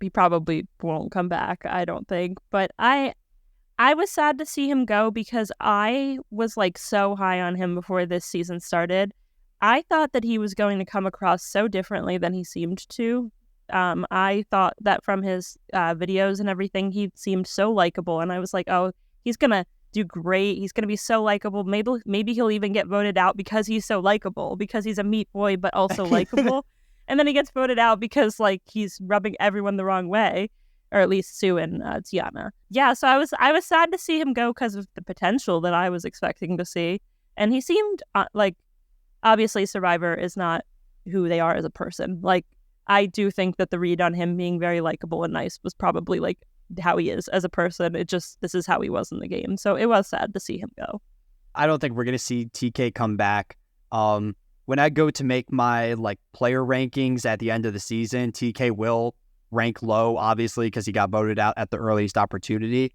Speaker 2: He probably won't come back, I don't think. But I was sad to see him go because I was like so high on him before this season started. I thought that he was going to come across so differently than he seemed to. I thought that from his videos and everything, he seemed so likable. And I was like, oh, he's going to do great. He's going to be so likable. Maybe he'll even get voted out because he's so likable, because he's a meat boy, but also likable. And then he gets voted out because like he's rubbing everyone the wrong way, or at least Sue and Tiana. Yeah, so I was sad to see him go because of the potential that I was expecting to see. And he seemed like, obviously Survivor is not who they are as a person. Like, I do think that the read on him being very likable and nice was probably like how he is as a person. This is how he was in the game. So it was sad to see him go.
Speaker 1: I don't think we're going to see TK come back. When I go to make my like player rankings at the end of the season, TK will rank low, obviously, because he got voted out at the earliest opportunity.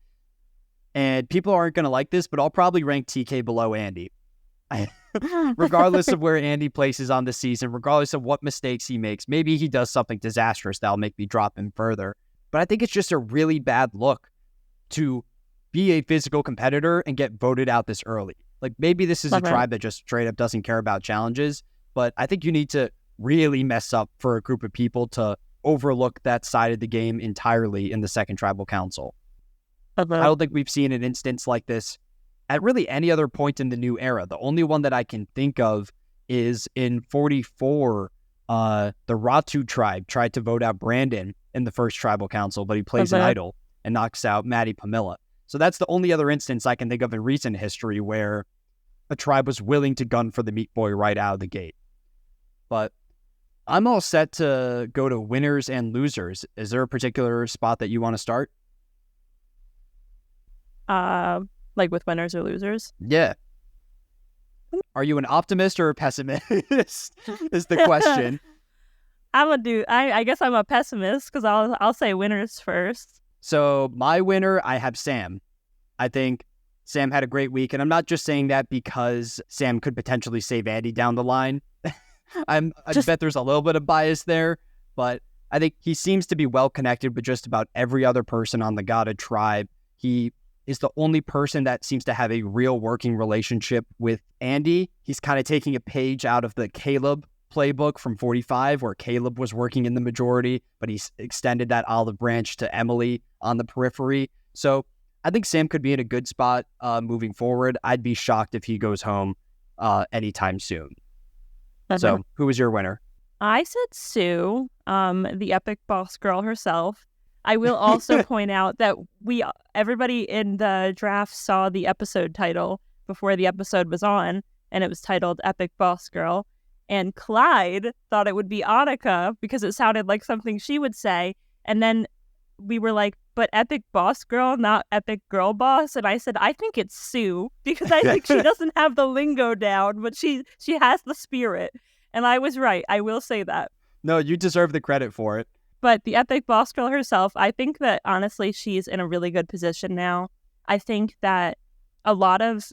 Speaker 1: And people aren't going to like this, but I'll probably rank TK below Andy. Regardless of where Andy places on the season, regardless of what mistakes he makes, maybe he does something disastrous that'll make me drop him further. But I think it's just a really bad look to be a physical competitor and get voted out this early. Like, maybe this is a tribe that just straight up doesn't care about challenges, but I think you need to really mess up for a group of people to overlook that side of the game entirely in the second tribal council. I don't think we've seen an instance like this at really any other point in the new era. The only one that I can think of is in 44, the Ratu tribe tried to vote out Brandon in the first tribal council, but he plays an idol and knocks out Maddie Pamela. So that's the only other instance I can think of in recent history where a tribe was willing to gun for the meat boy right out of the gate. But I'm all set to go to winners and losers. Is there a particular spot that you want to start?
Speaker 2: Like with winners or losers?
Speaker 1: Yeah. Are you an optimist or a pessimist is the question.
Speaker 2: I guess I'm a pessimist because I'll say winners first.
Speaker 1: So my winner, I have Sam. I think Sam had a great week, and I'm not just saying that because Sam could potentially save Andy down the line. I bet there's a little bit of bias there, but I think he seems to be well connected with just about every other person on the Gada tribe. He is the only person that seems to have a real working relationship with Andy. He's kind of taking a page out of the Caleb playbook from 45, where Caleb was working in the majority, but he's extended that olive branch to Emily on the periphery. So I think Sam could be in a good spot moving forward. I'd be shocked if he goes home anytime soon. So who was your winner?
Speaker 2: I said Sue, the epic boss girl herself. I will also point out that everybody in the draft saw the episode title before the episode was on, and it was titled Epic Boss Girl. And Clyde thought it would be Annika because it sounded like something she would say. And then we were like, but Epic Boss Girl, not Epic Girl Boss. And I said, I think it's Sue because I think she doesn't have the lingo down, but she has the spirit. And I was right. I will say that.
Speaker 1: No, you deserve the credit for it.
Speaker 2: But the Epic Boss Girl herself, I think that honestly, she's in a really good position now. I think that a lot of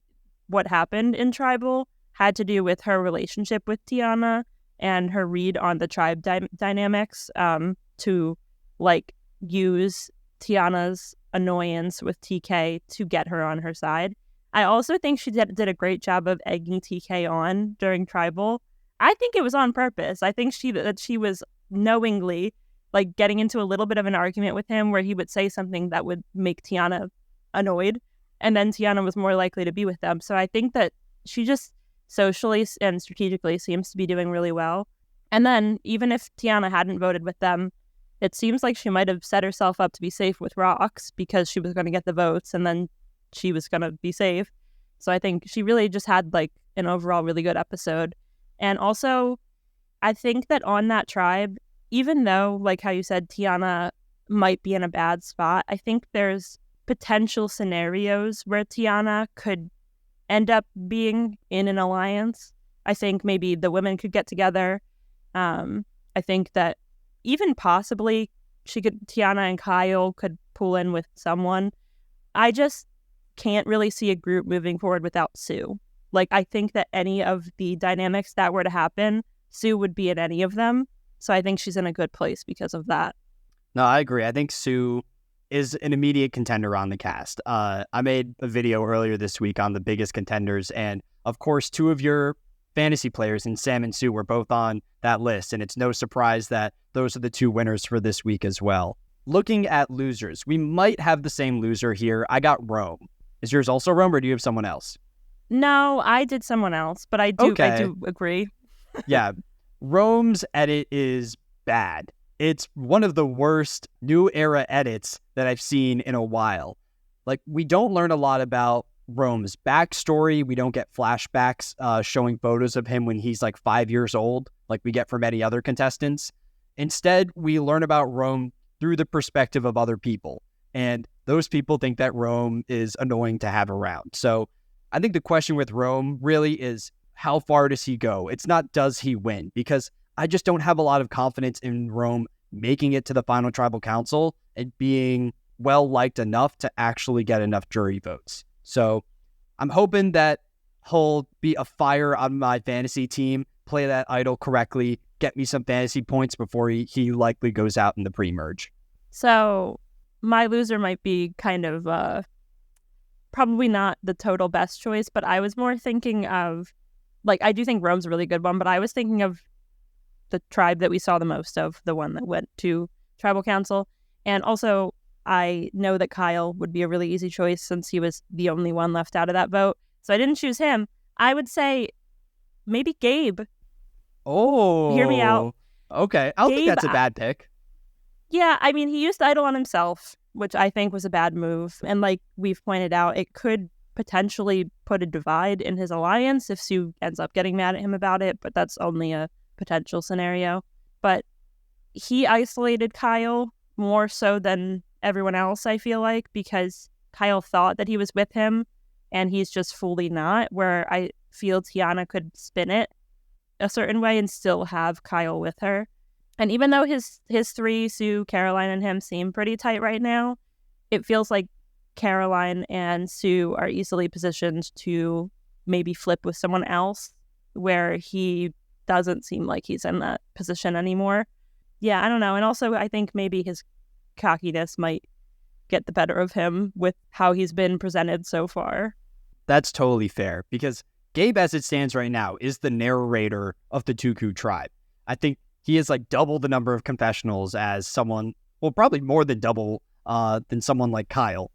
Speaker 2: what happened in Tribal had to do with her relationship with Tiana and her read on the tribe dynamics to like use Tiana's annoyance with TK to get her on her side. I also think she did a great job of egging TK on during Tribal. I think it was on purpose. I think that she was knowingly like getting into a little bit of an argument with him where he would say something that would make Tiana annoyed, and then Tiana was more likely to be with them. So I think that she socially and strategically seems to be doing really well. And then even if Tiana hadn't voted with them, it seems like she might have set herself up to be safe with Rox because she was going to get the votes and then she was going to be safe. So I think she really just had like an overall really good episode. And also, I think that on that tribe, even though, like how you said, Tiana might be in a bad spot, I think there's potential scenarios where Tiana could end up being in an alliance. I think maybe the women could get together. I think that even possibly Tiana and Kyle could pull in with someone. I just can't really see a group moving forward without Sue. Like, I think that any of the dynamics that were to happen, Sue would be in any of them. So I think she's in a good place because of that.
Speaker 1: No, I agree. I think Sue is an immediate contender on the cast. I made a video earlier this week on the biggest contenders, and of course, two of your fantasy players in Sam and Sue were both on that list, and it's no surprise that those are the two winners for this week as well. Looking at losers, we might have the same loser here. I got Rome. Is yours also Rome, or do you have someone else?
Speaker 2: No, I did someone else, but I do agree.
Speaker 1: Yeah, Rome's edit is bad. It's one of the worst new era edits that I've seen in a while. Like, we don't learn a lot about Rome's backstory. We don't get flashbacks showing photos of him when he's like 5 years old, like we get from any other contestants. Instead, we learn about Rome through the perspective of other people. And those people think that Rome is annoying to have around. So I think the question with Rome really is, how far does he go? It's not, does he win? Because I just don't have a lot of confidence in Rome making it to the final tribal council and being well-liked enough to actually get enough jury votes. So I'm hoping that he'll be a fire on my fantasy team, play that idol correctly, get me some fantasy points before he likely goes out in the pre-merge.
Speaker 2: So my loser might be kind of probably not the total best choice, but I was more thinking of, like, I do think Rome's a really good one, but I was thinking of the tribe that we saw the most of, the one that went to tribal council. And also, I know that Kyle would be a really easy choice since he was the only one left out of that vote. So I didn't choose him. I would say maybe Gabe.
Speaker 1: Oh.
Speaker 2: Hear me out.
Speaker 1: Okay. I don't think that's a bad pick.
Speaker 2: Yeah, I mean, he used the idol on himself, which I think was a bad move. And like we've pointed out, it could potentially put a divide in his alliance if Sue ends up getting mad at him about it, but that's only a potential scenario. But he isolated Kyle more so than everyone else, I feel like, because Kyle thought that he was with him and he's just fully not, where I feel Tiana could spin it a certain way and still have Kyle with her. And even though his three, Sue, Caroline, and him seem pretty tight right now, it feels like Caroline and Sue are easily positioned to maybe flip with someone else where he doesn't seem like he's in that position anymore. Yeah, I don't know. And also, I think maybe his cockiness might get the better of him with how he's been presented so far.
Speaker 1: That's totally fair, because Gabe, as it stands right now, is the narrator of the Tuku tribe. I think he is like double the number of confessionals as someone, well, probably more than double than someone like Kyle.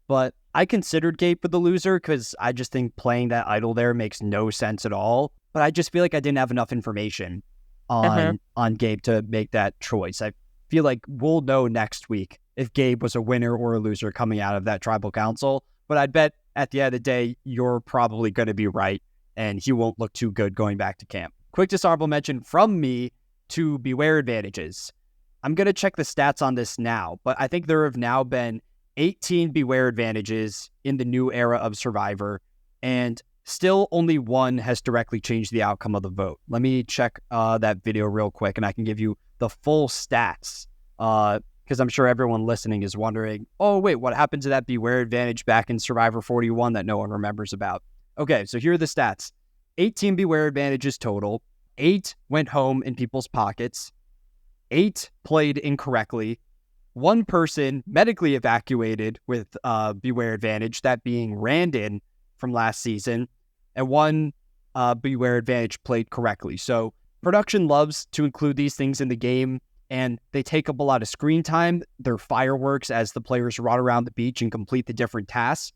Speaker 1: But I considered Gabe for the loser because I just think playing that idol there makes no sense at all. But I just feel like I didn't have enough information on Gabe to make that choice. I feel like we'll know next week if Gabe was a winner or a loser coming out of that tribal council. But I'd bet at the end of the day, you're probably going to be right, and he won't look too good going back to camp. Quick dishonorable mention from me to Beware advantages. I'm going to check the stats on this now, but I think there have now been 18 Beware advantages in the new era of Survivor, and still only one has directly changed the outcome of the vote. Let me check that video real quick, and I can give you the full stats, because I'm sure everyone listening is wondering, oh, wait, what happened to that Beware advantage back in Survivor 41 that no one remembers about? Okay, so here are the stats. 18 Beware advantages total. 8 went home in people's pockets. 8 played incorrectly. 1 person medically evacuated with Beware advantage, that being Randon from last season, and 1 Beware advantage played correctly. So production loves to include these things in the game, and they take up a lot of screen time. They're fireworks as the players run around the beach and complete the different tasks.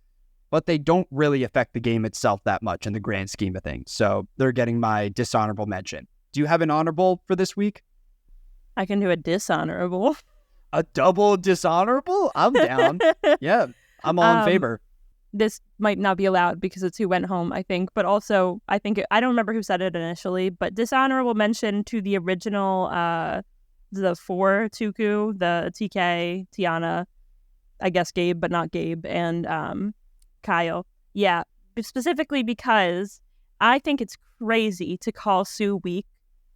Speaker 1: but they don't really affect the game itself that much in the grand scheme of things. So they're getting my dishonorable mention. Do you have an honorable for this week?
Speaker 2: I can do a dishonorable.
Speaker 1: A double dishonorable? I'm down. Yeah, I'm all in favor.
Speaker 2: This might not be allowed because it's who went home, I think. But also, I don't remember who said it initially, but dishonorable mention to the original, the 4 Tuku, the TK, Tiana, I guess Gabe, but not Gabe, and Kyle. Yeah, specifically because I think it's crazy to call Sue weak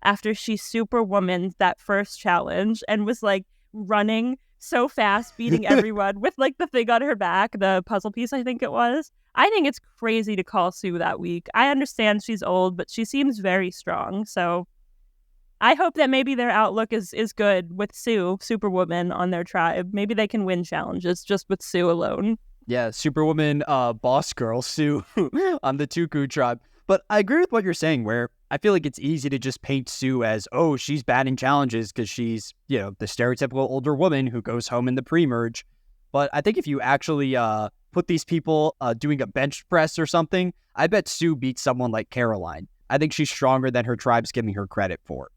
Speaker 2: after she superwomaned that first challenge and was like running so fast, beating everyone with like the thing on her back, the puzzle piece, I think it was. I think it's crazy to call Sue that weak. I understand she's old, but she seems very strong. So I hope that maybe their outlook is good with Sue, Superwoman, on their tribe. Maybe they can win challenges just with Sue alone.
Speaker 1: Yeah, Superwoman, boss girl, Sue on the Tuku tribe. But I agree with what you're saying, where I feel like it's easy to just paint Sue as, oh, she's bad in challenges because she's, you know, the stereotypical older woman who goes home in the pre-merge. But I think if you actually put these people doing a bench press or something, I bet Sue beats someone like Caroline. I think she's stronger than her tribe's giving her credit for.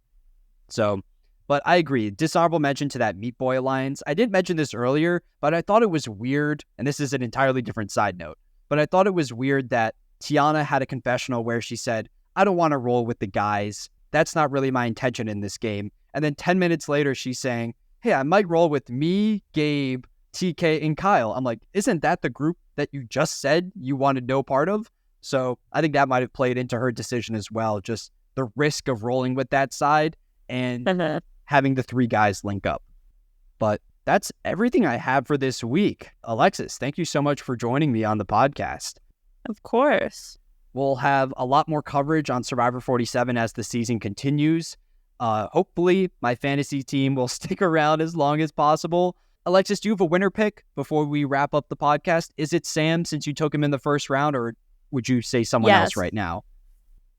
Speaker 1: So, but I agree. Dishonorable mention to that Meat Boy Alliance. I did mention this earlier, but I thought it was weird, and this is an entirely different side note, but I thought it was weird that Tiana had a confessional where she said, I don't want to roll with the guys. That's not really my intention in this game. And then 10 minutes later, she's saying, hey, I might roll with me, Gabe, TK, and Kyle. I'm like, isn't that the group that you just said you wanted no part of? So I think that might have played into her decision as well. Just the risk of rolling with that side and having the 3 guys link up. But that's everything I have for this week. Alexis, thank you so much for joining me on the podcast.
Speaker 2: Of course.
Speaker 1: We'll have a lot more coverage on Survivor 47 as the season continues. Hopefully, my fantasy team will stick around as long as possible. Alexis, do you have a winner pick before we wrap up the podcast? Is it Sam, since you took him in the first round, or would you say someone else right now?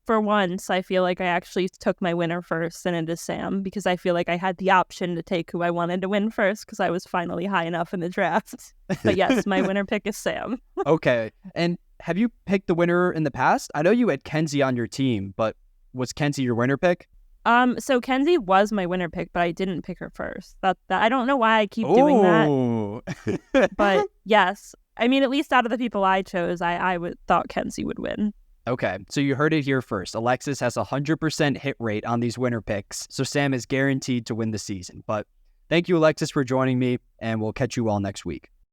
Speaker 2: For once, I feel like I actually took my winner first, and it is Sam, because I feel like I had the option to take who I wanted to win first because I was finally high enough in the draft. But yes, my winner pick is Sam.
Speaker 1: Okay. And have you picked the winner in the past? I know you had Kenzie on your team, but was Kenzie your winner pick?
Speaker 2: So Kenzie was my winner pick, but I didn't pick her first. That I don't know why I keep doing that. But yes, I mean, at least out of the people I chose, I thought Kenzie would win.
Speaker 1: Okay, so you heard it here first. Alexis has a 100% hit rate on these winner picks, so Sam is guaranteed to win the season. But thank you, Alexis, for joining me, and we'll catch you all next week.